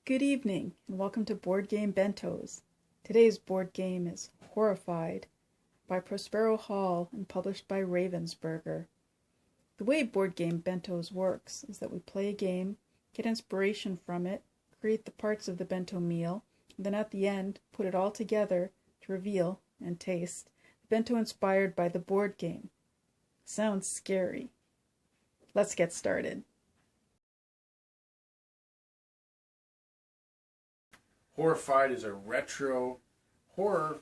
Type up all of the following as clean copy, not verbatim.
Good evening, and welcome to Board Game Bentos. Today's board game is Horrified by Prospero Hall and published by Ravensburger. The way Board Game Bentos works is that we play a game, get inspiration from it, create the parts of the bento meal, and then at the end put it all together to reveal and taste the bento inspired by the board game. Sounds scary. Let's get started. Horrified is a retro horror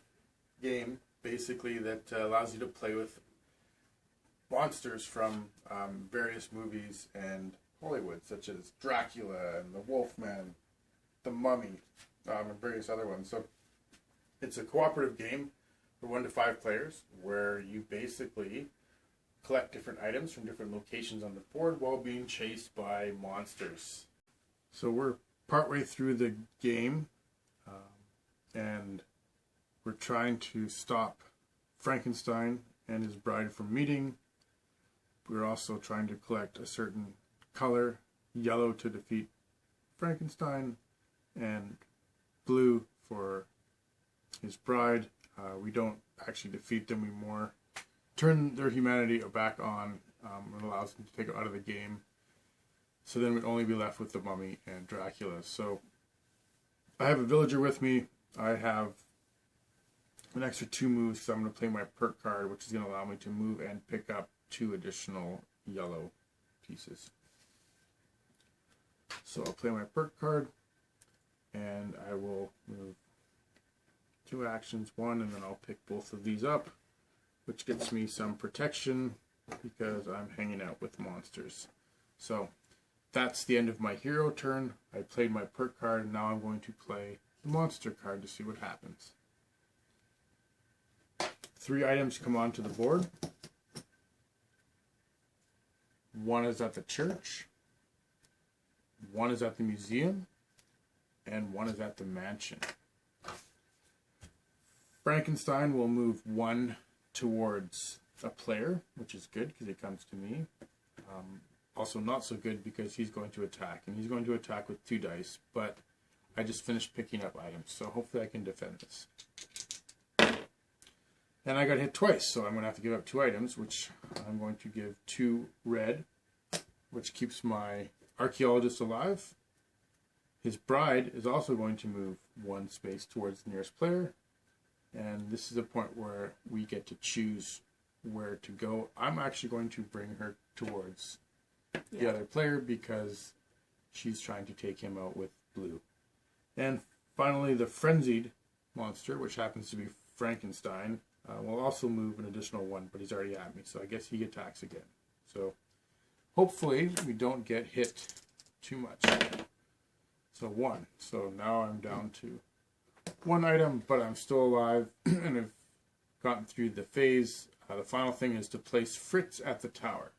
game, basically, that allows you to play with monsters from various movies and Hollywood, such as Dracula and the Wolfman, the Mummy, and various other ones. So it's a cooperative game for 1 to 5 players, where you basically collect different items from different locations on the board while being chased by monsters. So we're partway through the game. And we're trying to stop Frankenstein and his bride from meeting. We're also trying to collect a certain color, yellow to defeat Frankenstein, and blue for his bride. We don't actually defeat them, we more turn their humanity back on. It allows them to take it out of the game. So then we'd only be left with the Mummy and Dracula. So I have a villager with me. I have an extra 2 moves, so I'm going to play my perk card, which is going to allow me to move and pick up 2 additional yellow pieces. So I'll play my perk card, and I will move 2 actions, 1, and then I'll pick both of these up, which gets me some protection because I'm hanging out with monsters. So that's the end of my hero turn. I played my perk card, and now I'm going to play the monster card to see what happens. 3 items come onto the board. 1 is at the church, 1 is at the museum, and 1 is at the mansion. Frankenstein will move 1 towards a player, which is good because it comes to me. Also not so good because he's going to attack, and he's going to attack with 2 dice, but I just finished picking up items, so hopefully I can defend this. And I got hit twice, so I'm going to have to give up 2 items, which I'm going to give 2 red, which keeps my archaeologist alive. His bride is also going to move 1 space towards the nearest player, and this is a point where we get to choose where to go. I'm actually going to bring her towards the other player because she's trying to take him out with blue. And finally, the frenzied monster, which happens to be Frankenstein, will also move an additional 1, but he's already at me, so I guess he attacks again. So hopefully we don't get hit too much. So 1. So now I'm down to 1 item, but I'm still alive and have gotten through the phase. The final thing is to place Fritz at the tower.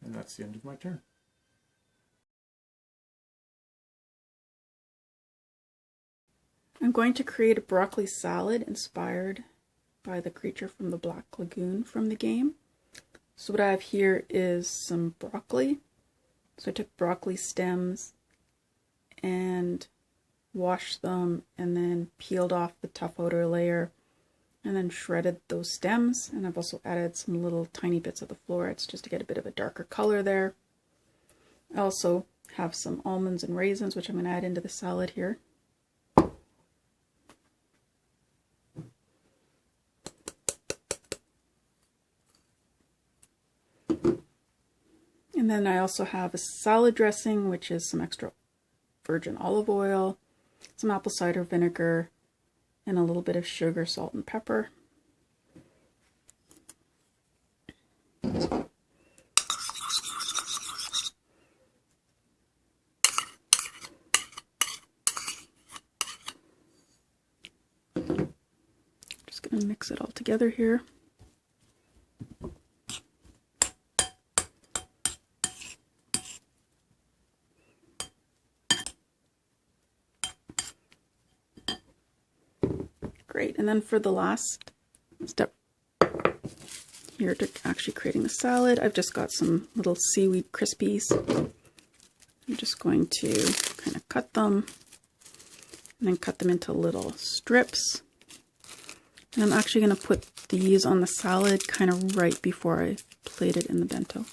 And that's the end of my turn. I'm going to create a broccoli salad inspired by the creature from the Black Lagoon from the game. So what I have here is some broccoli. So I took broccoli stems and washed them and then peeled off the tough outer layer and then shredded those stems. And I've also added some little tiny bits of the florets just to get a bit of a darker color there. I also have some almonds and raisins, which I'm going to add into the salad here. And then I also have a salad dressing, which is some extra virgin olive oil, some apple cider vinegar, and a little bit of sugar, salt, and pepper. Just going to mix it all together here. Great, and then for the last step here to actually creating the salad. I've just got some little seaweed crispies. I'm just going to kind of cut them and then cut them into little strips. And I'm actually going to put these on the salad kind of right before I plate it in the bento.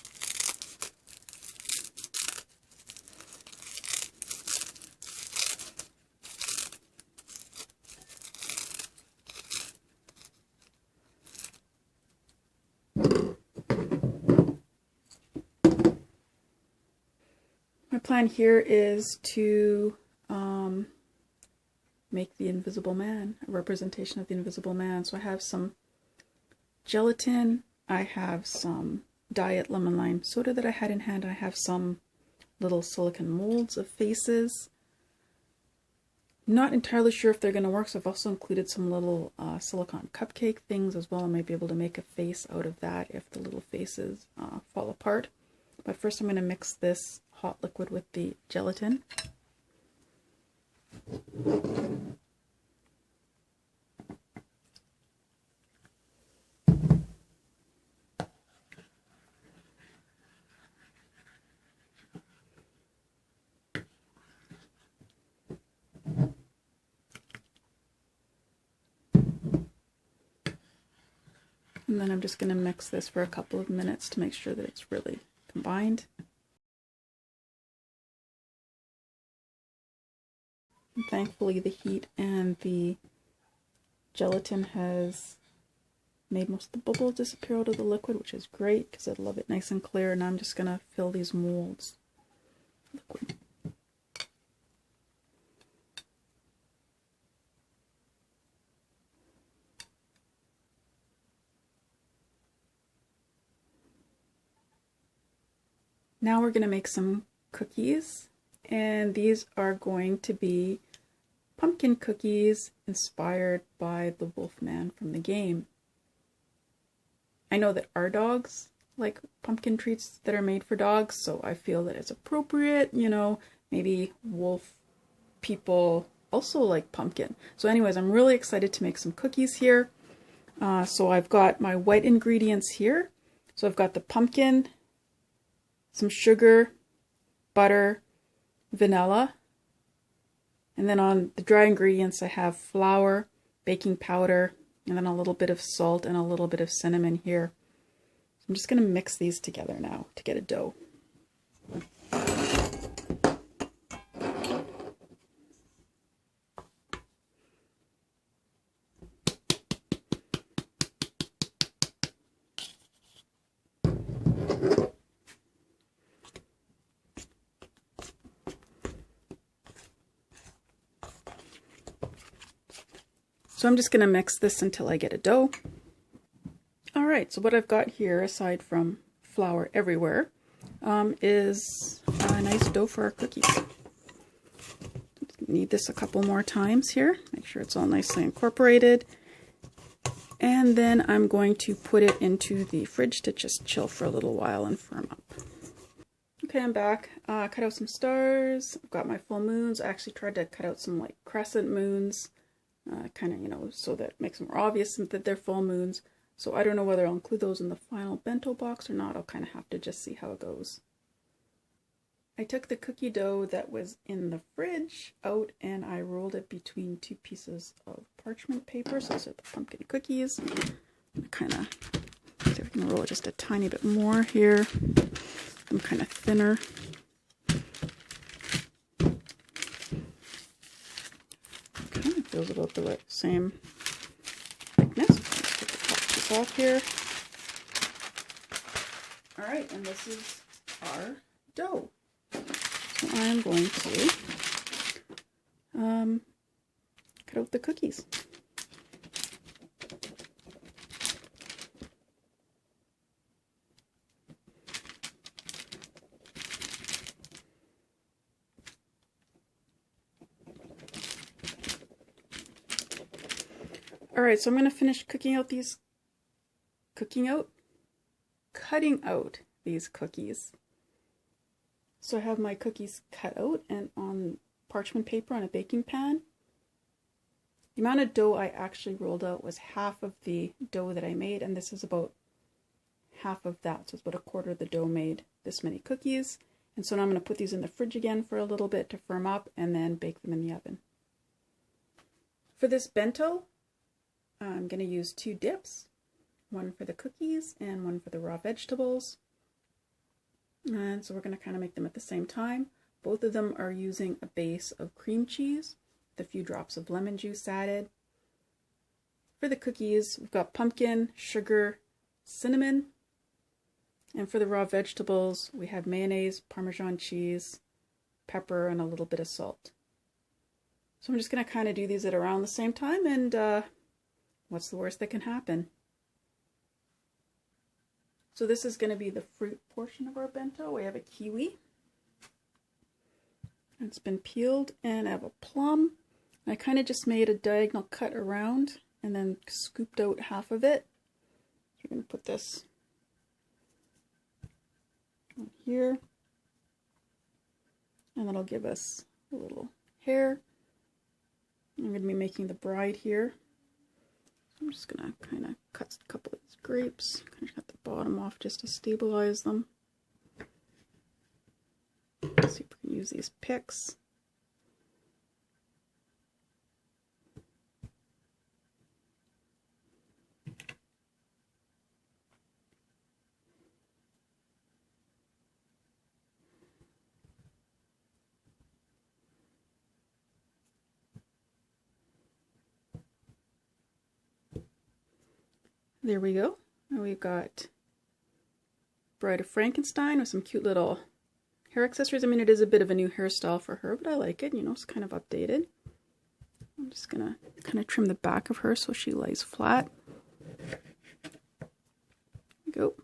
My plan here is to make the Invisible Man, a representation of the Invisible Man. So I have some gelatin, I have some diet lemon lime soda that I had in hand, I have some little silicone molds of faces. Not entirely sure if they're going to work, so I've also included some little silicone cupcake things as well. I might be able to make a face out of that if the little faces fall apart. But first I'm going to mix this hot liquid with the gelatin. And then I'm just going to mix this for a couple of minutes to make sure that it's really combined. And thankfully the heat and the gelatin has made most of the bubbles disappear out of the liquid, which is great because I love it nice and clear. And I'm just going to fill these molds with liquid. Now we're going to make some cookies, and these are going to be pumpkin cookies inspired by the Wolfman from the game. I know that our dogs like pumpkin treats that are made for dogs, so I feel that it's appropriate, you know, maybe wolf people also like pumpkin. So anyways, I'm really excited to make some cookies here. So I've got my white ingredients here. So I've got the pumpkin, some sugar, butter, vanilla, and then on the dry ingredients I have flour, baking powder, and then a little bit of salt and a little bit of cinnamon here. I'm just going to mix these together now to get a dough. So I'm just going to mix this until I get a dough. Alright, so what I've got here, aside from flour everywhere, is a nice dough for our cookies. Knead this a couple more times here, make sure it's all nicely incorporated. And then I'm going to put it into the fridge to just chill for a little while and firm up. Okay, I'm back. Cut out some stars. I've got my full moons. I actually tried to cut out some like crescent moons. Kind of, you know, so that it makes them more obvious that they're full moons. So I don't know whether I'll include those in the final bento box or not. I'll kind of have to just see how it goes. I took the cookie dough that was in the fridge out and I rolled it between two pieces of parchment paper. So those are the pumpkin cookies. I kind of see if I can roll it just a tiny bit more here. I'm kind of thinner. Feels about the right same thickness. Let's take the top piece off here. Alright, and this is our dough. So I'm going to cut out the cookies. Alright, so I'm going to finish cutting out these cookies. So I have my cookies cut out and on parchment paper on a baking pan. The amount of dough I actually rolled out was half of the dough that I made, and this is about half of that, so it's about a quarter of the dough made this many cookies. And so now I'm going to put these in the fridge again for a little bit to firm up and then bake them in the oven. For this bento, I'm going to use 2 dips, one for the cookies and one for the raw vegetables. And so we're going to kind of make them at the same time. Both of them are using a base of cream cheese with a few drops of lemon juice added. For the cookies, we've got pumpkin, sugar, cinnamon. And for the raw vegetables, we have mayonnaise, Parmesan cheese, pepper, and a little bit of salt. So I'm just going to kind of do these at around the same time, and what's the worst that can happen? So this is going to be the fruit portion of our bento. We have a kiwi. It's been peeled, and I have a plum. I kind of just made a diagonal cut around and then scooped out half of it. So we're going to put this on here, and that'll give us a little hair. I'm going to be making the bride here. So I'm just going to kind of cut a couple of these grapes, kind of cut the bottom off just to stabilize them. Let's see if we can use these picks. There we go. And we've got Bride of Frankenstein with some cute little hair accessories. I mean, it is a bit of a new hairstyle for her, but I like it. You know, it's kind of updated. I'm just going to kind of trim the back of her so she lays flat. There we go.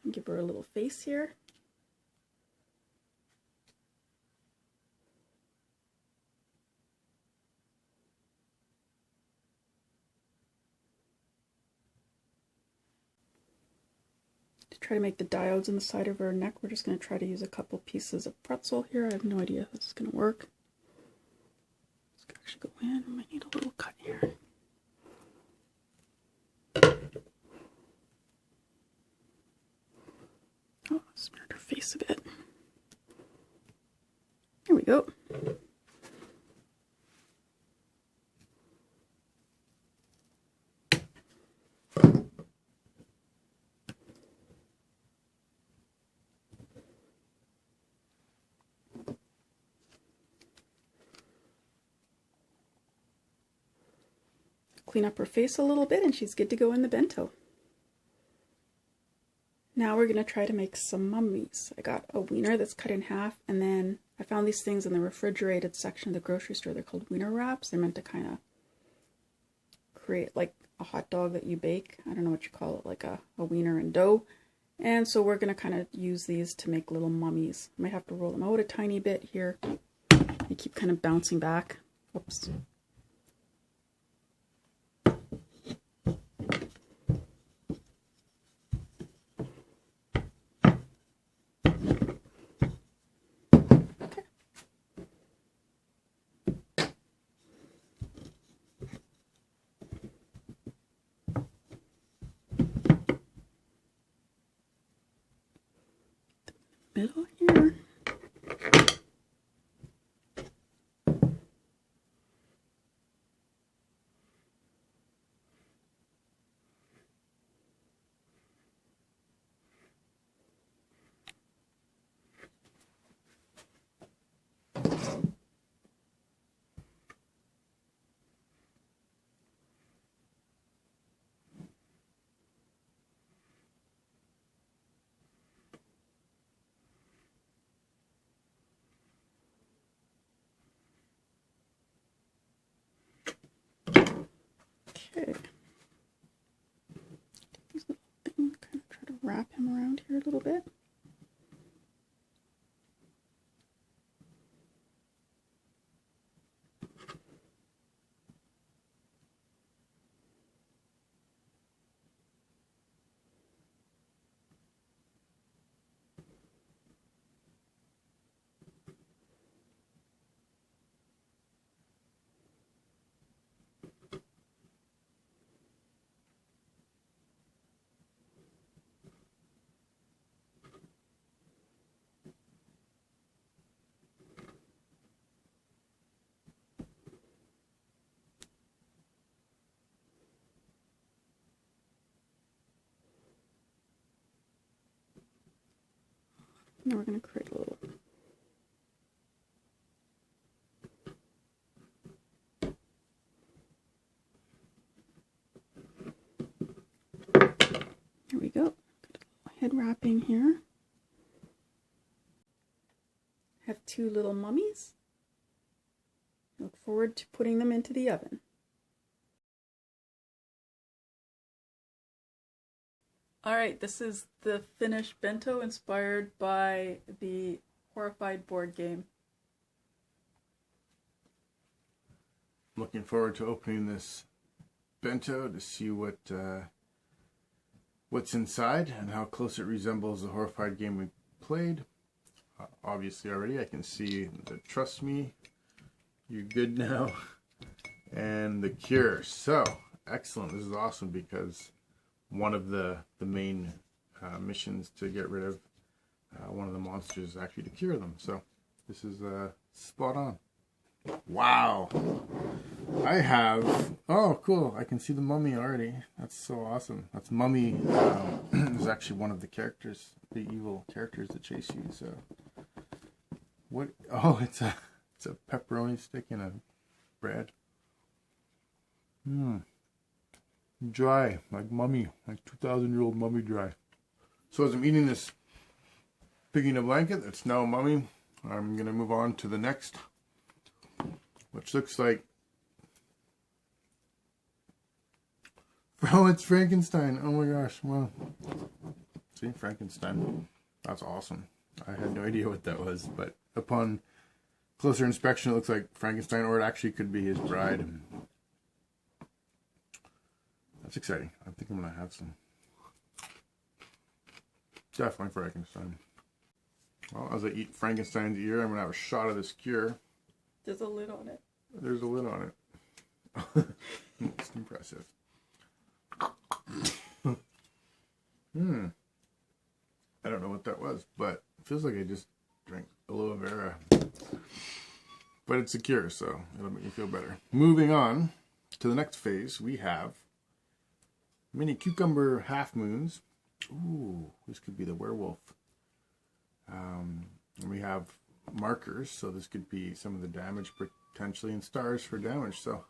Give her a little face here. Try to make the diodes in the side of her neck. We're just going to try to use a couple pieces of pretzel here. I have no idea if this is going to work. This could actually go in. I might need a little cut here. Oh, smeared her face a bit. There we go. Clean up her face a little bit and she's good to go in the bento. Now we're going to try to make some mummies. I got a wiener that's cut in half, and then I found these things in the refrigerated section of the grocery store. They're called wiener wraps. They're meant to kind of create like a hot dog that you bake. I don't know what you call it, like a wiener and dough. And so we're going to kind of use these to make little mummies. I might have to roll them out a tiny bit here. They keep kind of bouncing back. Whoops. Middle here. Okay. Take these little things, kind of try to wrap him around here a little bit. Now we're going to create a little there we go. Got a little head wrapping here. Have two little mummies. Look forward to putting them into the oven. Alright, this is the finished bento inspired by the Horrified board game. Looking forward to opening this bento to see what's inside and how close it resembles the Horrified game we played. Obviously already I can see the trust me, you're good now, and the cure. So excellent. This is awesome because one of the main missions to get rid of one of the monsters is actually to cure them. So this is spot on. Wow. I have, oh cool, I can see the mummy already. That's so awesome. That's Mummy is actually one of the characters, the evil characters that chase you. So what, oh, it's a pepperoni stick in a bread. Dry, like Mummy, like 2,000-year-old Mummy dry. So as I'm eating this pig in a blanket that's now Mummy, I'm gonna move on to the next, which looks like, oh, it's Frankenstein. Oh my gosh, wow. See, Frankenstein. That's awesome. I had no idea what that was, but upon closer inspection, it looks like Frankenstein, or it actually could be his bride. That's exciting. I think I'm going to have some. Definitely Frankenstein. Well, as I eat Frankenstein's ear, I'm going to have a shot of this cure. There's a lid on it. There's a lid on it. It's impressive. I don't know what that was, but it feels like I just drank aloe vera. But it's a cure, so it'll make you feel better. Moving on to the next phase, we have mini cucumber half moons. Ooh, this could be the werewolf. And we have markers, so this could be some of the damage potentially, and stars for damage. So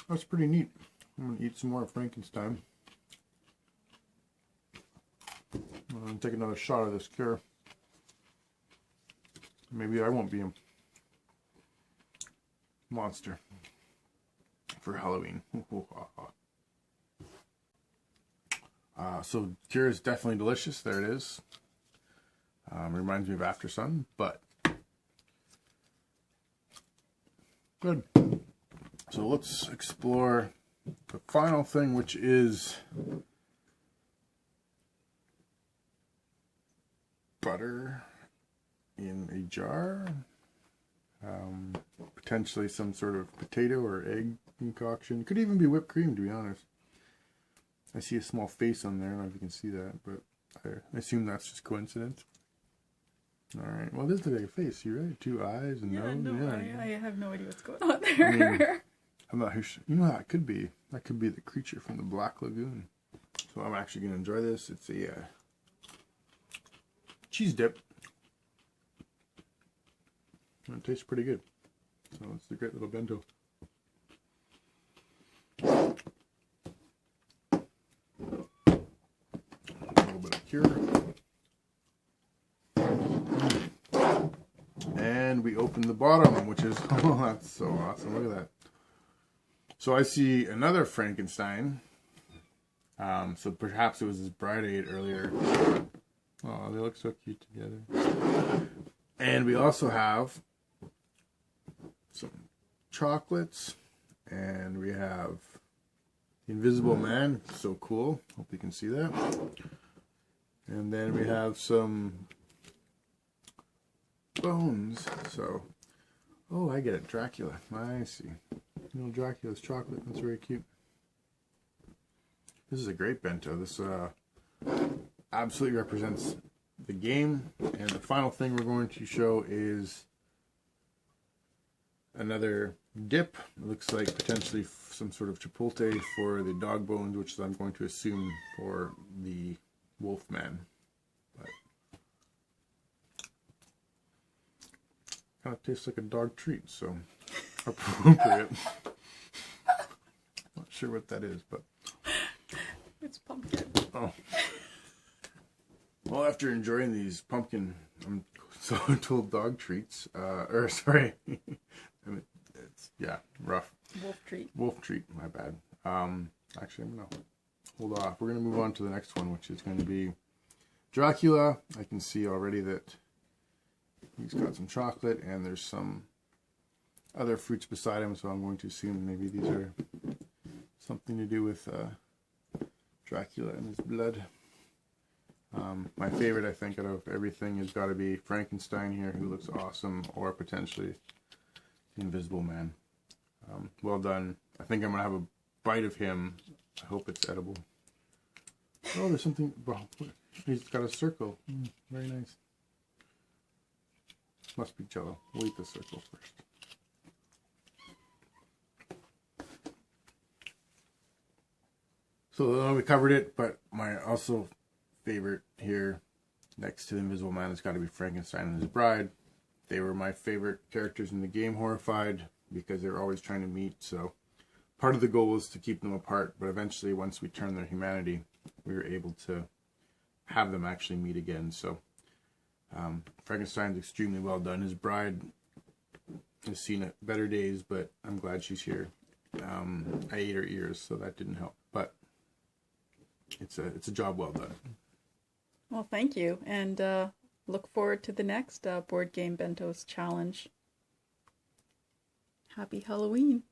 that's pretty neat. I'm gonna eat some more Frankenstein. I'm gonna take another shot of this cure. Maybe I won't be a monster for Halloween. So cure is definitely delicious. There it is. Reminds me of After Sun, but good. So let's explore the final thing, which is butter in a jar. Potentially some sort of potato or egg concoction. Could even be whipped cream, to be honest. I see a small face on there. I don't know if you can see that, but I assume that's just coincidence. Alright, well, this is like a face. You right? Two eyes and nose. No, yeah, I have no idea what's going on there. I mean, I'm not sure. You know how it could be? That could be the creature from the Black Lagoon. So I'm actually going to enjoy this. It's a cheese dip. And it tastes pretty good. So it's a great little bento. A little bit of cure. And we open the bottom, which is, oh, that's so awesome. Look at that. So I see another Frankenstein. So perhaps it was his bride I ate earlier. Oh, they look so cute together. And we also have some chocolates. And we have the Invisible Man. So cool. Hope you can see that. And then we have some bones. So, oh, I get it. Dracula. I see. Little Dracula's chocolate. That's very cute. This is a great bento. This absolutely represents the game. And the final thing we're going to show is another dip. It looks like potentially some sort of chipotle for the dog bones, which I'm going to assume for the Wolfman. But Kind of tastes like a dog treat, so appropriate. Not sure what that is, but It's pumpkin. oh. Well, after enjoying these pumpkin, I'm so told dog treats, sorry, it's rough. Wolf treat. Wolf treat, my bad. Actually, I'm gonna hold off. We're gonna move on to the next one, which is going to be Dracula. I can see already that he's got some chocolate and there's some other fruits beside him, so I'm going to assume maybe these are something to do with Dracula and his blood. My favorite, I think, out of everything has got to be Frankenstein here, who looks awesome, or potentially the Invisible Man. Well done. I think I'm going to have a bite of him. I hope it's edible. Oh, there's something. Well, he's got a circle. Very nice. Must be Jello. We'll eat the circle first. So we covered it, but my also favorite here, next to the Invisible Man, has got to be Frankenstein and his bride. They were my favorite characters in the game Horrified because they were always trying to meet. So part of the goal was to keep them apart, but eventually, once we turned their humanity, we were able to have them actually meet again. So Frankenstein's extremely well done. His bride has seen better days, but I'm glad she's here. I ate her ears, so that didn't help, but it's a job well done. Well, thank you, and look forward to the next board game Bentos challenge. Happy Halloween.